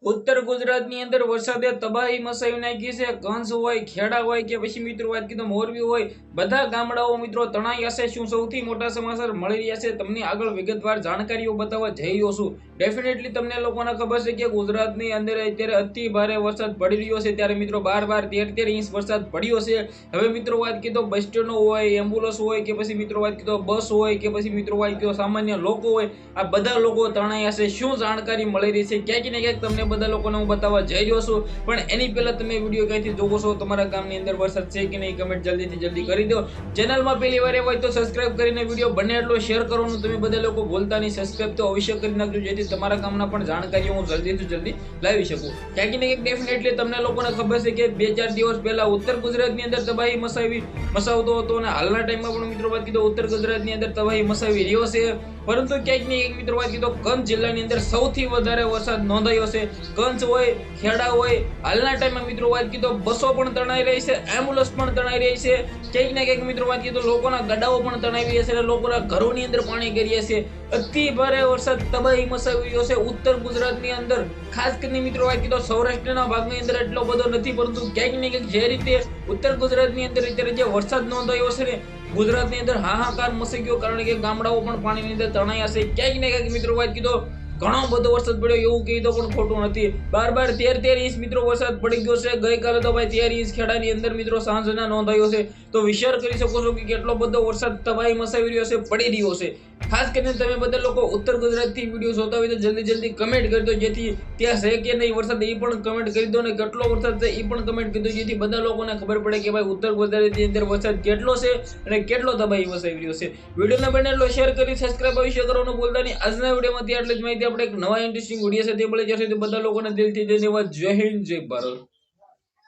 ઉત્તર ગુજરાતની અંદર વરસાદે તબાહી મચાવી નાખી છે। કંસ હોય, ખેડા હોય કે પછી મિત્રો વાત કીધું મોરબી હોય, બધા ગામડાઓ મિત્રો તણાઈ હશે। શું સૌથી મોટા સમાચાર મળી રહ્યા છે તમને આગળ વિગતવાર જાણકારીઓ બતાવવા જઈ રહ્યો છું। ડેફિનેટલી તમને લોકોને ખબર છે કે ગુજરાતની અંદર અત્યારે અતિ ભારે વરસાદ પડી રહ્યો છે, ત્યારે મિત્રો 12-13 ઇંચ વરસાદ પડ્યો છે। હવે મિત્રો વાત કીધો બસ સ્ટેન્ડો હોય, એમ્બ્યુલન્સ હોય કે પછી મિત્રો વાત કીધો બસ હોય કે પછી મિત્રો વાત કીધો સામાન્ય લોકો હોય, આ બધા લોકો તણાઈ હશે। શું જાણકારી મળી રહી છે ક્યાંક ને ક્યાંક તમને બધા લોકોને હું બતાવવા જઈ રહ્યો છું, પણ એની પહેલા તમે વિડીયો ક્યાંથી જોવો છો, તમારા ગામની અંદર વરસાદ છે કે નહીં, કમેન્ટ જલ્દીથી જલ્દી કરી દો। ચેનલમાં પહેલી વાર હોય તો સબસ્ક્રાઇબ કરીને વિડીયો બને એટલો શેર કરવાનું તમે બધા લોકો ભૂલતા નહીં, સબસ્ક્રાઇબ તો અવશ્ય કરી નાખજો જેથી તમારા ગામના પણ જાણકારીઓ હું જલ્દીથી જલ્દી લાવી શકું। ક્યાંક ને ક્યાંક ડેફિનેટલી તમને લોકોને ખબર છે કે 2-4 દિવસ પહેલા ઉત્તર ગુજરાતની અંદર તબાહી મચાવતો હતો અને હાલના ટાઈમમાં પણ મિત્રો વાત કીધો ઉત્તર ગુજરાતની અંદર તબાહી મચાવી રહ્યો છે, પરંતુ ક્યાંક ને ક્યાંક મિત્રો વાત કીધો કંચ જિલ્લાની અંદર સૌથી વધારે વરસાદ નોંધાયો છે। કંચ હોય, ખેડા હોય, હાલના ટાઈમમાં મિત્રો વાત કીધો બસો પણ તણાઈ રહી છે, એમ્બ્યુલન્સ પણ તણાઈ રહી છે, ક્યાંક ને ક્યાંક મિત્રો વાત કીધો લોકોના ગડાઓ પણ તણાઈ રહ્યા છે અને લોકોના ઘરોની અંદર પાણી ગરિયા છે। અતિ ભારે વરસાદ તબાહી મચાવી રહ્યો છે ઉત્તર ગુજરાતની અંદર, ખાસ કરીને મિત્રો વાત કીધો સૌરાષ્ટ્રના ભાગની અંદર એટલો બધો નથી, પરંતુ ક્યાંક ને ક્યાંક જે રીતે ઉત્તર ગુજરાતની અંદર અત્યારે જે વરસાદ નોંધાયો છે ને ગુજરાતની અંદર હાહાકાર મચી ગયો, કારણ કે ગામડાઓ પણ પાણીની અંદર તણાયા છે। ક્યાંક ને ક્યાંક મિત્રો વાત કીધો ઘણો બધો વરસાદ પડ્યો એવું કહી તો પણ ખોટું નથી। 12-13 ઇંચ મિત્રો વરસાદ પડી ગયો છે। ગઈકાલે તો ભાઈ 13 ઇંચ ખેડાની અંદર મિત્રો સાંજના નોંધાયો છે, તો વિચાર કરી શકો છો કે કેટલો બધો વરસાદ તબાહી મચાવી રહ્યો છે, પડી રહ્યો છે। ખાસ કરીને તમે બધા લોકો ઉત્તર ગુજરાતથી વિડીયો જોતા હોય તો જલ્દી કમેન્ટ કરી દો, જેથી ત્યાં છે કે નહીં વરસાદ એ પણ કમેન્ટ કરી દો, ને કેટલો વરસાદ છે એ પણ કમેન્ટ કરી દો, જેથી બધા લોકોને ખબર પડે કે ભાઈ ઉત્તર ગુજરાતની અંદર વરસાદ કેટલો છે અને કેટલો તબાહી મચાવી રહ્યો છે। વિડીયોને બને એટલો શેર કરી સબસ્ક્રાઇબ અવશ્ય કરવાનું ભૂલતા નહીં। આજના વિડીયોમાંથી આટલી જ માહિતી, આપણે એક નવા ઇન્ટરેસ્ટિંગ વિડીયો સાથે મળી જશે, તો બધા લોકોને દિલથી ધન્યવાદ। જય હિન્દ, જય ભારત।